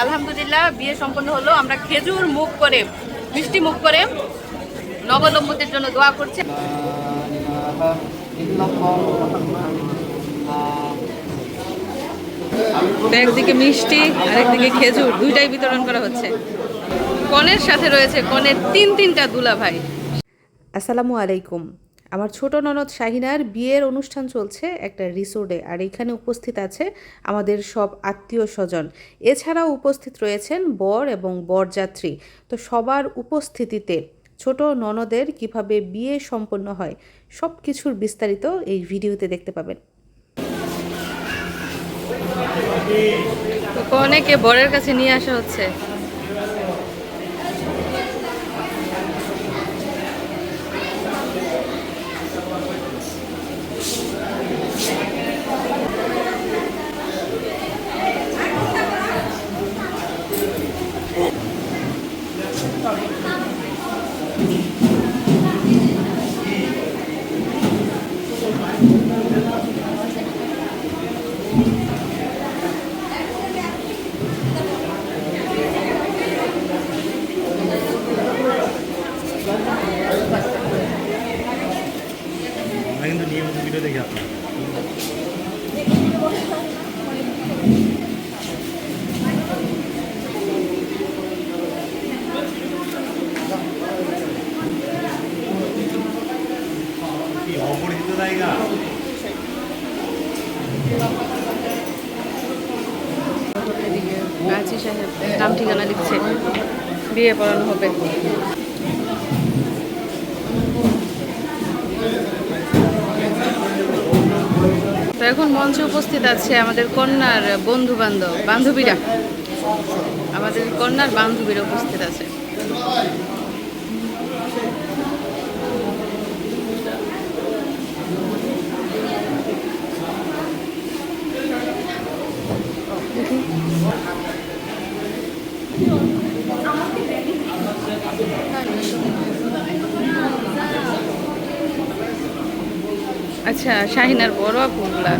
আলহামদুলিল্লাহ বিয়ে সম্পন্ন হলো। আমরা খেজুর মুখ করে মিষ্টি মুখ করে নবদম্পতির জন্য দোয়া করছি। একদিকে মিষ্টি আর একদিকে খেজুর দুইটাই বিতরণ করা হচ্ছে। কনের সাথে রয়েছে কনের তিনটা দুলা ভাই। আসসালামু আলাইকুম। আমার ছোট ননদ শাহিনার বিয়ের অনুষ্ঠান চলছে একটা রিসোর্টে, আর এখানে উপস্থিত আছে আমাদের সব আত্মীয় স্বজন। এছাড়াও উপস্থিত রয়েছেন বর এবং বরযাত্রী। তো সবার উপস্থিতিতে ছোট ননদের কিভাবে বিয়ে সম্পন্ন হয় সব কিছুর বিস্তারিত এই ভিডিওতে দেখতে পাবেন। কনেকে বরের কাছে নিয়ে আসা হচ্ছে। কিন্তু নিয়মিত ভিডিও দেখি আপনার কি অপরিচিত জায়গা। গাজী সাহেব নাম ঠিকানা লিখছে, বিয়ে পড়ানো হবে। তো এখন মঞ্চে উপস্থিত আছে আমাদের কন্যার বন্ধু বান্ধবীরা। আমাদের কন্যার বান্ধবীরা উপস্থিত আছে। আচ্ছা, শাহিনার বড় আপুগুলা,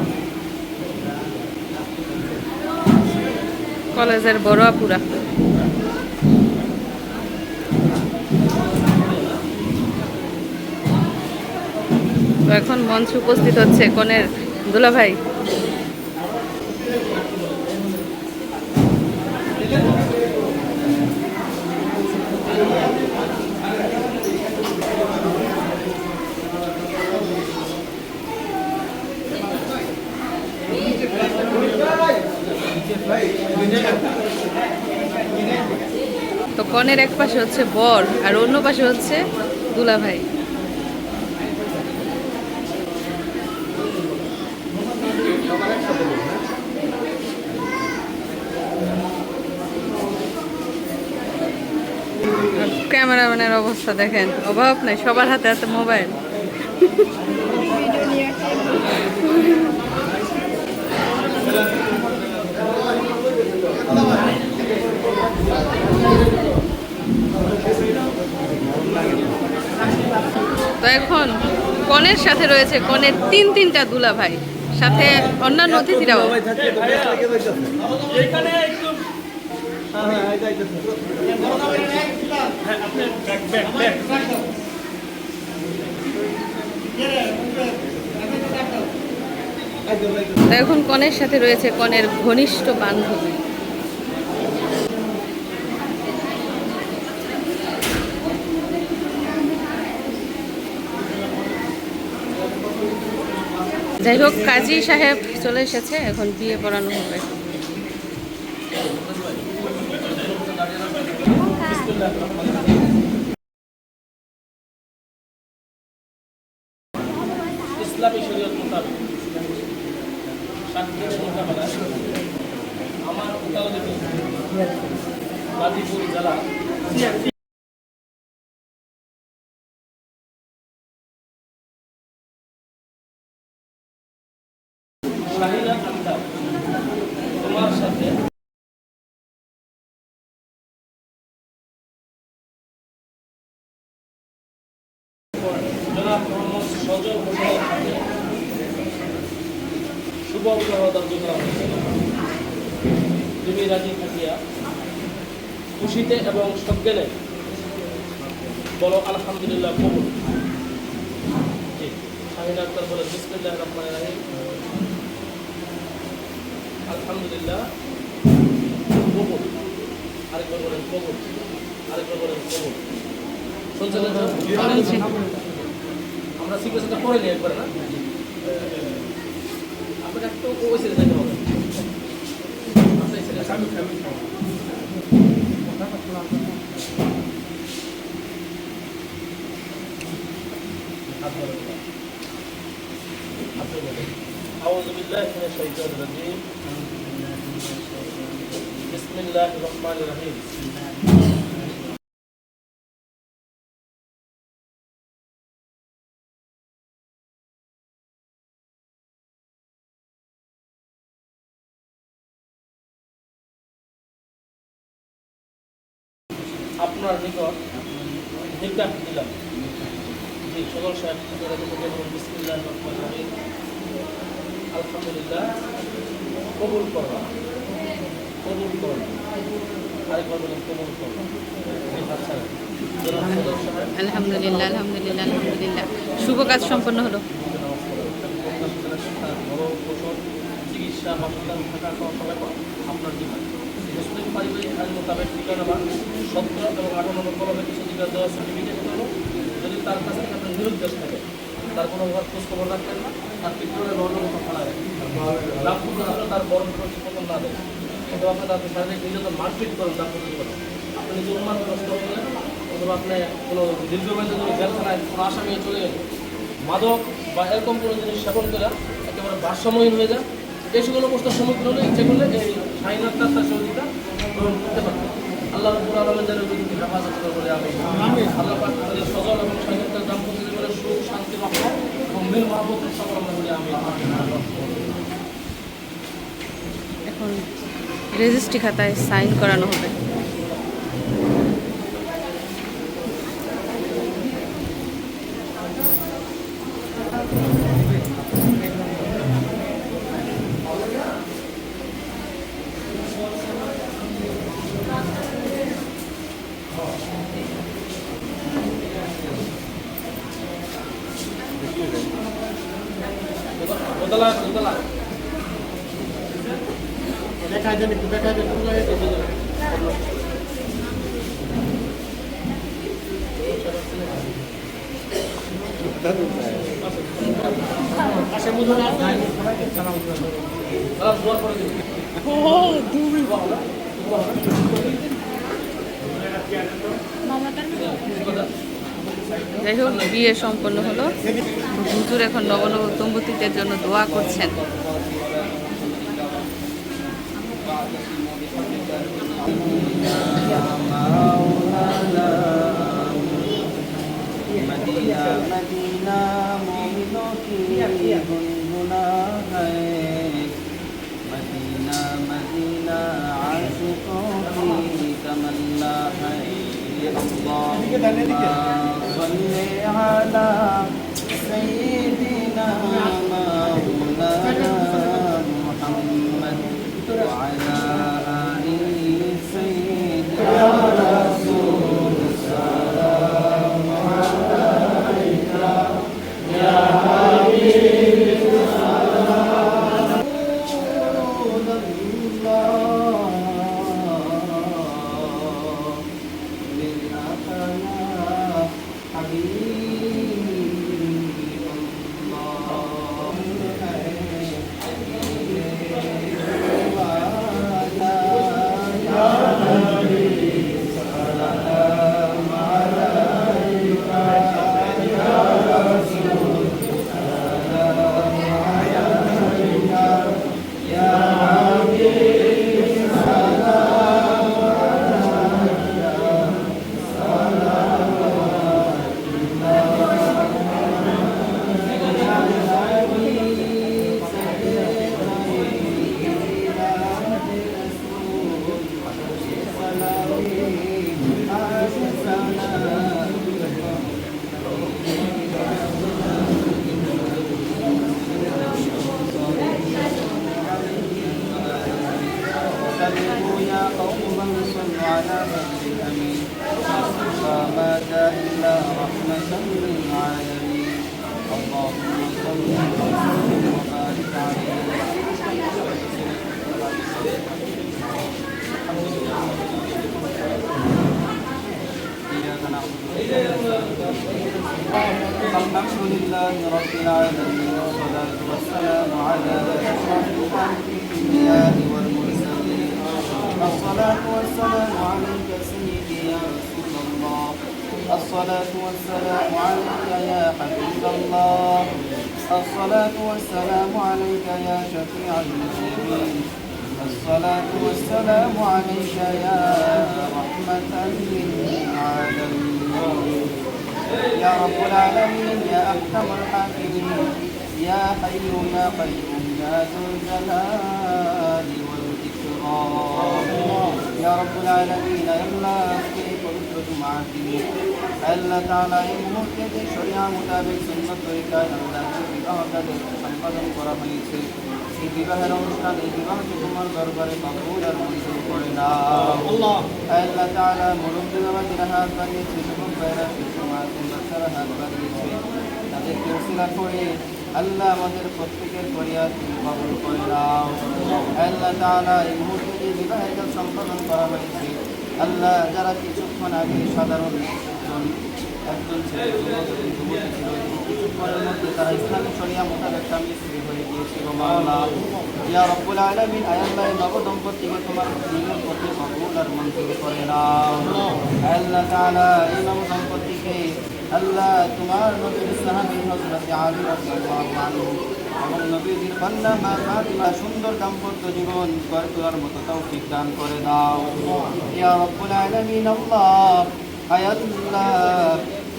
কলেজের বড় আপুরা। তো এখন মঞ্চে উপস্থিত হচ্ছে কনের দুলাভাই। তো কনের এক পাশে হচ্ছে বর আর অন্য পাশে হচ্ছে দুলাভাই। ক্যামেরাম্যানের অবস্থা দেখেন, অভাব নাই, সবার হাতে হাতে মোবাইল। তো এখন কনের সাথে রয়েছে কনের তিনটা দুলা ভাই, সাথে অন্যান্য অতিথিরাও। তো এখন কনের সাথে রয়েছে কনের ঘনিষ্ঠ বান্ধবী। যাই হোক, কাজী সাহেব চলে এসেছে, এখন বিয়ে পড়ানো হবে। ইসলামী শরীয়ত মোতাবেক আমার উত্তরাধিত গাজীপুর জেলা শাহিনা আক্তার তোমার সাথে জনাব মোহাম্মদ সজল হোসেনের সাথে শুভ বিবাহ দান করা হয়েছে। তুমি রাজি থাকিয়া খুশিতে এবং সজ্ঞানে বলো আলহামদুলিল্লাহ কবুল। জি, শাহিন আক্তার বলে বিসমিল্লাহির রহমানির রহিম। আলহামদুলিল্লাহ কবুল। আরেকবার বলেন কবুল, আরেকবার বলেন কবুল। শুনছেন তো? শুনছি। আমরা সিকুয়েন্সটা পড়ে নিই একবার না? আপনাকে একটু ওই সাইডে যেতে হবে। আপনার এই সাইডে أعوذ بالله من الشيطان الرجيم بسم الله الرحمن الرحيم আপনার নিকট নিকাহ দিলাম। জি, সকল সাহেব বিসমিল্লাহির রহমানির রহিম। আলহামদুলিল্লাহ কবুল করবা, কবুল করবা। আরেকবার বলেন কবুল করবা। আচ্ছা, আলহামদুলিল্লাহ, আলহামদুলিল্লাহ, আলহামদুলিল্লাহ। শুভ কাজ সম্পন্ন হলো। চিকিৎসা হাসপাতাল থাকা সবাই আপনার জীবন মুসলিম পারিবারিক আইন মোতাবেক ঠিকানা বা 17 এবং 18 নম্বর কলমে কিছু দিকে দেওয়া সার্টিফিকেট হলো। যদি তার কাছ থেকে আপনার নিরুদ্দেশ থাকে, তার কোনো খোঁজ খবর রাখবেন না, তার পিত্রের বর্ণমতো ফেলায় দাম্পত্য হলে তার বরণ প্রতিপন্ন না দেয়, অথবা আপনার তাদের শারীরিক নির্যাতন মারপিট করেন দাম্পত্য জীবনে, আপনি নিজে উন্মাদগ্রস্ত হলেন, অথবা আপনি কোনো দীর্ঘমেয়াদী কোনো জেলখানায় কোনো আসামি চলে গেলেন, মাদক বা এরকম কোনো জিনিস সেবন করে একেবারে ভারসাম্যহীন হয়ে যায়, এই সকল অবস্থার সম্মুখীন হলে ইচ্ছে করলে এই শাহিন আক্তার তার সহযোগিতা গ্রহণ করতে পারবেন। আল্লাহ রাব্বুল আলামিন যেন বিদ্যুৎ হেফাজত করে বলে আমি আল্লাহ পাক তাদের সজল এবং শাহিন আক্তার দাম্পত্য জীবনের সুখ শান্তি রক্ষা এবং মিল মহব্বত সকল আমরা বলে আমি এখন রেজিস্ট্রি খাতায় সাইন করানো হবে। দোতলা দোতলা দেখা যায় একটু দেখা যায় দোয়া করে দিন। যাই হোক, বিয়ে সম্পন্ন হলো। হুজুর এখন নবনব দম্পতিদের জন্য দোয়া করছেন। मदीना मदीना मोमिनों की गुनगुना है, मदीना मदीना आशिकों की तमन्ना है। अल्लाहुम्मा सल्ली अला सय्यिदिना मौलाना मुहम्मद व अला आलि सय्यिदिना रसूल على نبي الأمين مصطفى ما جاء إلا رحمة للعالمين اللهم صل وسلم وبارك عليه إياك نعبد الحمد لله رب العالمين والصلاة والسلام على أشرف الأنبياء والمرسلين الصلاة والسلام عليك سيدي يا رسول الله الصلاة والسلام عليك يا حبيب الله الصلاة والسلام عليك يا شفيع المسلمين الصلاة والسلام عليك يا رحمة للعالمين يا رب العالمين يا أحكم الحاكمين يا حي يا قيوم يا ذو الجلال والإكرام يا رب العالمين يلا في পবিত্র জুমার দিনে আল্লাহ তাআলা এই মুহূর্তে যে শরিয়া মোতাবেক সুন্নত তরিকায় আল্লাহর বিবাহটা সম্পাদন করা হয়েছে এই বিবাহের অনুষ্ঠান এই বিবাহকে তোমার দরবারে কবুল আর মঞ্জুর করে নাও আল্লাহ তাআলা মুরব্বী বাবাজিরা হাত বাড়িয়েছে যুবক ভাইরা সমাজ বাচ্চারা হাত বাড়িয়েছে তাদেরকে ওসিলা করে আল্লাহ আমাদের প্রত্যেকের ফরিয়াদ তুমি কবুল করে নাও আল্লাহ তাআলা এই মুহূর্তে যে বিবাহের কাজ সম্পাদন করা হয়েছে আল্লাহ যারা কিছুক্ষণ আগে সাধারণ একজন ছেলে যুবতী ছিল কিছুক্ষণের মধ্যে তারা ইসলামী শরিয়া মোতাবেক স্বামী স্ত্রী হয়ে গিয়েছিল মাওলা ইয়া রব্বুল আলামিন আল্লাহ নবদম্পতিকে তোমার দিনের প্রতি কবুল আর মঞ্জুর করে নাও আল্লাহ তাআলা এই নবদম্পতিকে আল্লাহ তোমার নবীর সাহাবী হযরত আলী রাদিয়াল্লাহু আনহু এবং নবীজির কন্যা মা ফাতিমা সুন্দর দাম্পত্য জীবন গড়ে তোলার মতো তৌফিক দান করে দাও ইয়া রব্বুল আলামিন আল্লাহ আয়াতুল্লাহ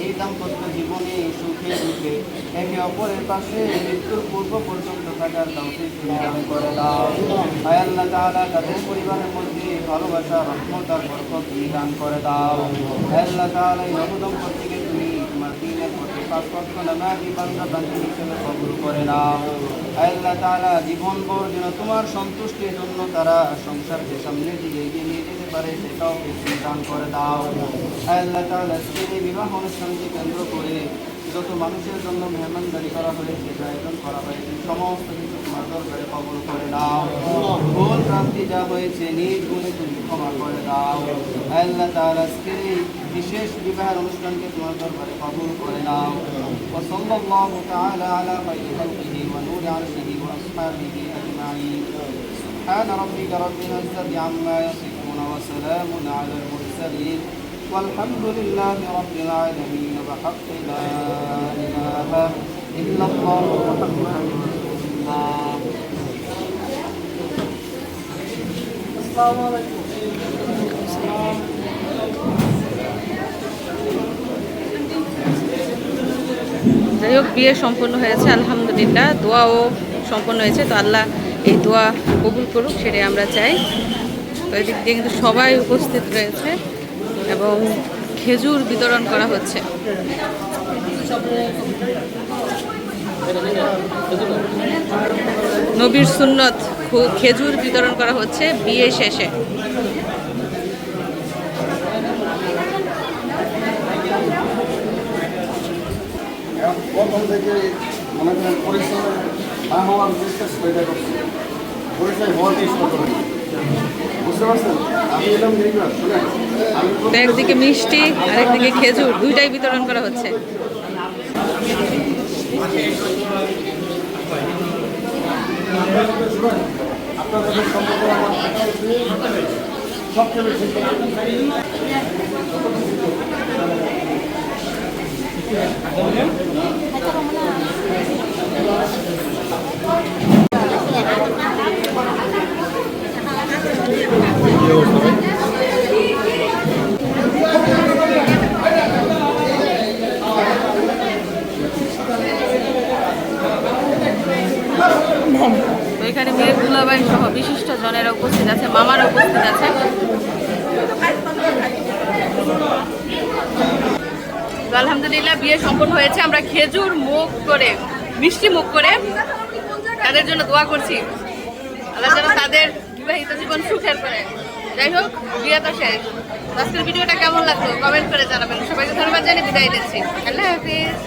এই দাম্পত্য জীবনে সুখে দুঃখে একে অপরের পাশে মৃত্যুর পূর্ব পর্যন্ত থাকার তৌফিক দান করে দাও আয় আল্লাহ তাআলা তাদের পরিবারের মধ্যে ভালোবাসা রহমত আর বরকত তুমি দান করে দাও আয় আল্লাহ তাআলা এই নবদম্পতিকে তুমি তোমার দ্বীনের পথে পাঁচ ওয়াক্ত নামাজি বান্দা বান্দী হিসেবে কবুল করে নাও আয় আল্লাহ তাআলা জীবনভর যেন তোমার সন্তুষ্টির জন্য তারা সংসারকে সামনের দিকে এগিয়ে নিয়ে যেতে পারে সেটাও তুমি দান করে দাও আয় আল্লাহ তাআলা এই বিবাহ অনুষ্ঠানকে কেন্দ্র করে যত মানুষের জন্য মেহমানদারি করা হয়েছে আয়োজন করা হয়েছে সমস্ত কিছু তোমার দরবারে কবুল করে দাও ভুল প্রান্তি যা হয়েছে নিজ গুণে তুমি ক্ষমা করে দাও আল্লাহ তাআলা আজকের এই বিশেষ বিবাহের অনুষ্ঠানকে তোমার দরবারে কবুল করে নাও ওয়া সাল্লাল্লাহু তাআলা আলা খায়রি খালকিহি ওয়া নূরি আরশিহি ওয়া আসহাবিহি আজমাইন সুবহান রাব্বিকা রাব্বিল ইজ্জাতি আম্মা ইয়াসিফুন ওয়া সালামুন আলাল মুরসালিন والحمد لله رب العالمين بحق لا إله إلا الله محمد رسول الله السلام عليكم যাই হোক বিয়ে সম্পন্ন হয়েছে আলহামদুলিল্লাহ দোয়াও সম্পন্ন হয়েছে তো আল্লাহ এই দোয়া কবুল করুক সেটাই আমরা চাই তো এদিক দিয়ে কিন্তু সবাই উপস্থিত রয়েছে এবং খেজুর বিতরণ করা হচ্ছে নবীর সুন্নত খেজুর বিতরণ করা হচ্ছে বিয়ে শেষে প্রথম থেকে মনে করেন পরিশ্রম না হওয়ার চেষ্টা সেটা করছি পরিচয় হওয়ার চেষ্টা করেন বুঝতে পারছেন আমি এলাম দেখলাম শুনেন তো একদিকে মিষ্টি আর একদিকে খেজুর দুইটাই বিতরণ করা হচ্ছে আপনাদের সম্পর্ক আমার সবচেয়ে বেশি তো এখানে মেয়ের দুলাভাই সহ বিশিষ্ট জনেরা উপস্থিত আছে মামারা উপস্থিত আছে তো আলহামদুলিল্লাহ বিয়ে সম্পন্ন হয়েছে আমরা খেজুর মুখ করে মিষ্টি মুখ করে তাদের জন্য দোয়া করছি আল্লাহ যেন তাদের বিবাহিত জীবন সুখের করে যাই হোক বিয়ে তো শেষ। আজকের ভিডিওটা কেমন লাগলো কমেন্ট করে জানাবেন। সবাইকে ধন্যবাদ জানিয়ে বিদায় দিচ্ছি। আল্লাহ হাফিজ।